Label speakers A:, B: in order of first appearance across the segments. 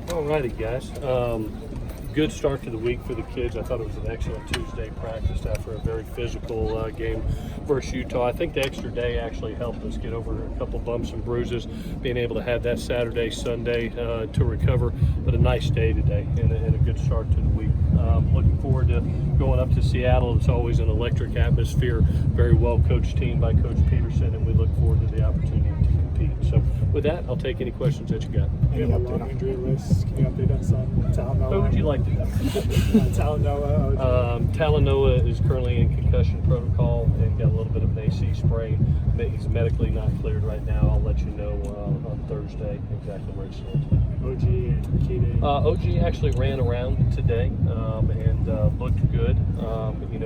A: Alrighty, guys. Good start to the week for the kids. I thought it was an excellent Tuesday practice after a very physical game versus Utah. I think the extra day actually helped us get over a couple bumps and bruises, being able to have that Saturday, Sunday to recover. But a nice day today and a good start to the week. Looking forward to going up to Seattle. It's always an electric atmosphere. Very well coached team by Coach Peterson, and we look forward to the opportunity to compete. So with that, I'll take any questions that you got.
B: Any update on injury list? Can you update us on Talanoa?
A: What would you like to know?
B: Talanoa.
A: Talanoa is currently in concussion protocol and got a little bit of an AC sprain. He's medically not cleared right now. I'll let you know on Thursday exactly where he stands.
B: OG and Keaton.
A: OG actually ran around today and looked good.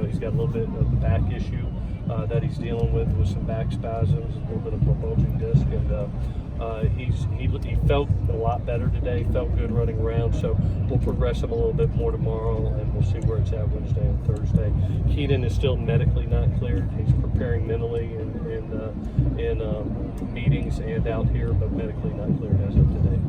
A: He's got a little bit of a back issue that he's dealing with some back spasms, a little bit of a bulging disc, and he felt a lot better today. Felt good running around. So we'll progress him a little bit more tomorrow, and we'll see where it's at Wednesday and Thursday. Keaton is still medically not cleared. He's preparing mentally in meetings and out here, but medically not cleared as of today.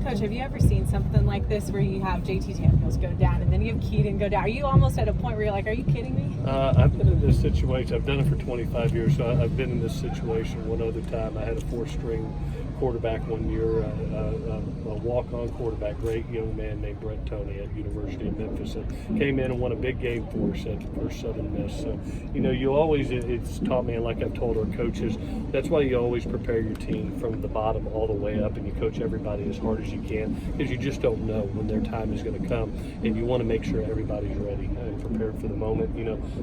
C: Coach, have you ever seen something like this where you have JT Daniels go down and then you have Keaton go down? Are you almost at a point where you're like, are you kidding me?
A: I've been in this situation. I've done it for 25 years, so I've been in this situation one other time. I had a 4-string quarterback one year, a walk-on quarterback, great young man named Brett Tony at University of Memphis, that came in and won a big game for us at the first Southern Miss. So, you always, it's taught me, and like I've told our coaches, that's why you always prepare your team from the bottom all the way up, and you coach everybody as hard as you can, because you just don't know when their time is going to come, and you want to make sure everybody's ready and prepared for the moment.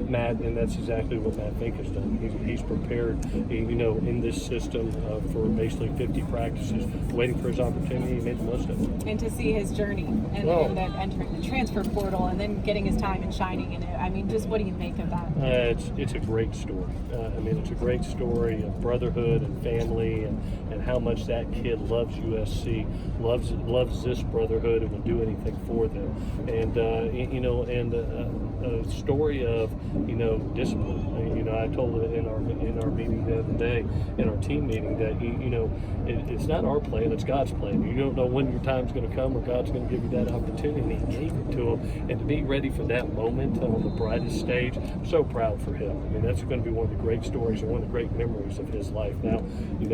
A: Matt, and that's exactly what Matt Fink has done. He's prepared, in this system for basically 50 practices, waiting for his opportunity. He made the most of it.
C: And to see his journey and then entering the transfer portal and then getting his time and shining in it. I mean, just what do you make of that?
A: It's a great story. It's a great story of brotherhood and family, and how much that kid loves USC, loves this brotherhood, and will do anything for them. And a story of discipline. I told it in our meeting the other day, in our team meeting, that it's not our plan, it's God's plan. You don't know when your time's going to come or God's going to give you that opportunity, and He gave it to him. And to be ready for that moment on the brightest stage, I'm so proud for him. That's going to be one of the great stories and one of the great memories of his life. Now,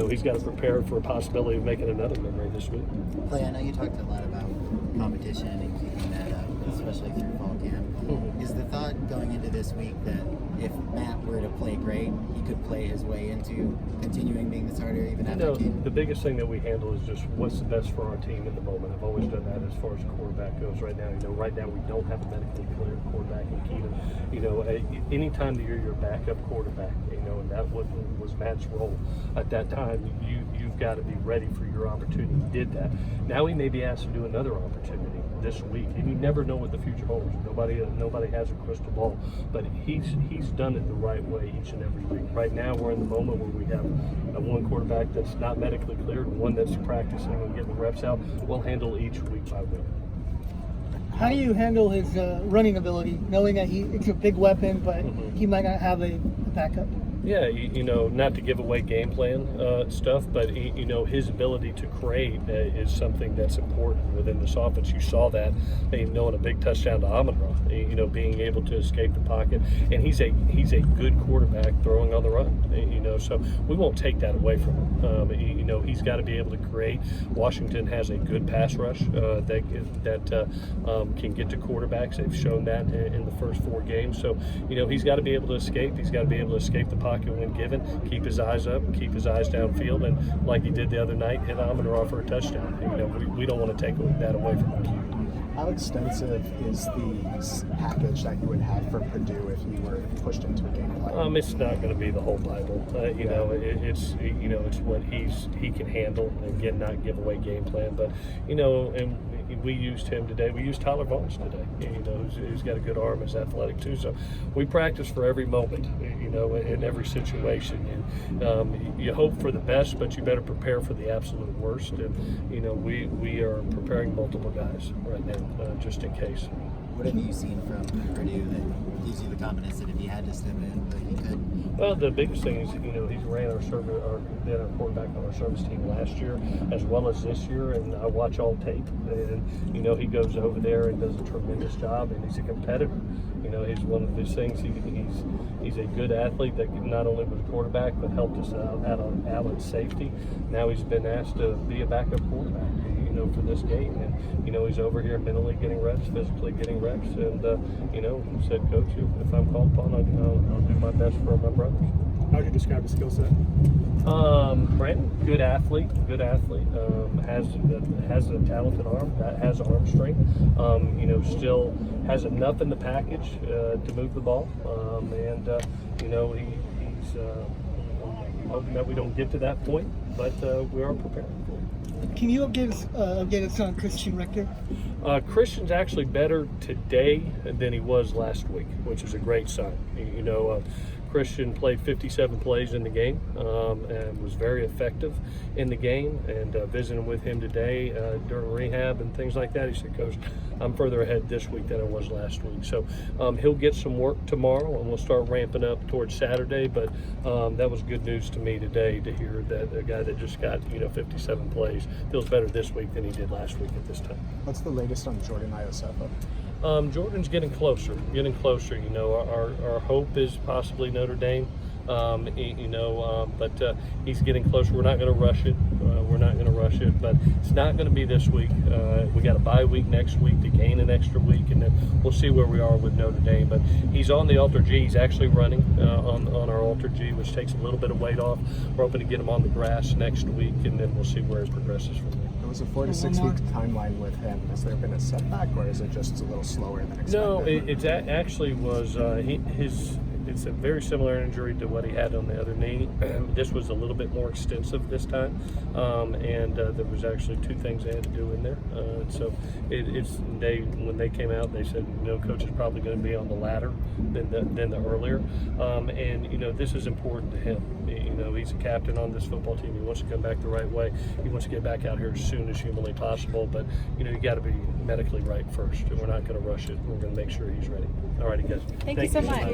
A: he's got to prepare for a possibility of making another memory this week.
D: Clay, I know you talked a lot about competition and keeping that up, especially through fall camp. Mm-hmm. Is the thought going into this week that if Matt were to play great, he could play his way into continuing being the starter even after Keaton?
A: The biggest thing that we handle is just what's the best for our team in the moment. I've always done that as far as quarterback goes. Right now we don't have a medically cleared quarterback in Keaton. Anytime that you're your backup quarterback, and that was Matt's role at that time, you've got to be ready for your opportunity. He did that. Now he may be asked to do another opportunity this week, and you never know what the future holds. Nobody has a crystal ball, but he's done it the right way each and every week. Right now we're in the moment where we have one quarterback that's not medically cleared, one that's practicing and getting the reps out. We'll handle each week by week.
E: How do you handle his running ability, knowing that it's a big weapon, but he might not have a backup?
A: Yeah, not to give away game plan stuff, but his ability to create is something that's important within this offense. You saw that, in a big touchdown to Amon-Ra, being able to escape the pocket, and he's a good quarterback throwing on the run. So we won't take that away from him. He's got to be able to create. Washington has a good pass rush that can get to quarterbacks. They've shown that in the first 4 games. So he's got to be able to escape. He's got to be able to escape the pocket when given, keep his eyes up, keep his eyes downfield, and like he did the other night, hit Amon-Ra for a touchdown. We don't want to take that away from him.
B: How extensive is the package that you would have for Purdue if you were pushed into a game plan?
A: It's not going to be the whole Bible. It's what he can handle, and again, not give away game plan. But and we used him today. We used Tyler Vaughns today. Who's got a good arm, is athletic too. So we practice for every moment. In every situation. And you hope for the best, but you better prepare for the absolute worst. And we are preparing multiple guys right now, just in case.
D: What have you seen from Purdue that gives you the confidence that if he had to step in, that he could?
A: Well, the biggest thing is, he's ran been our quarterback on our service team last year as well as this year, and I watch all tape, and he goes over there and does a tremendous job, and he's a competitor. He's one of these things. He's a good athlete that not only was a quarterback but helped us out on safety. Now he's been asked to be a backup quarterback, for this game, and he's over here mentally getting reps, physically getting reps, and said, Coach, if I'm called upon, I'll do my best for my brothers.
B: How would you describe his skill set?
A: Brandon, good athlete, has a talented arm, that has arm strength, still has enough in the package to move the ball, he's hoping that we don't get to that point, but we are prepared for it.
E: Can you update us on Christian Rector?
A: Christian's actually better today than he was last week, which is a great sign. Christian played 57 plays in the game and was very effective in the game. And visiting with him today during rehab and things like that, he said, Coach, I'm further ahead this week than I was last week. So he'll get some work tomorrow, and we'll start ramping up towards Saturday. But that was good news to me today to hear that a guy that just got 57 plays feels better this week than he did last week at this time.
B: What's the latest on Jordan Iosefa?
A: Jordan's getting closer. Our hope is possibly Notre Dame, but he's getting closer. We're not going to rush it. But it's not going to be this week. We got a bye week next week to gain an extra week, and then we'll see where we are with Notre Dame. But he's on the Alter G. He's actually running on our Alter G, which takes a little bit of weight off. We're hoping to get him on the grass next week, and then we'll see where it progresses from there.
B: It was a 4 to 6 week timeline with him. Has there been a setback, or is it just a little slower than expected?
A: No, it actually was it's a very similar injury to what he had on the other knee. This was a little bit more extensive this time, and there was actually 2 things they had to do in there. So when they came out, they said, Coach is probably going to be on the latter than the earlier, and this is important to him. He's a captain on this football team. He wants to come back the right way. He wants to get back out here as soon as humanly possible. But you got to be medically right first, and we're not going to rush it. We're going to make sure he's ready. All righty, guys.
C: Thank you so much.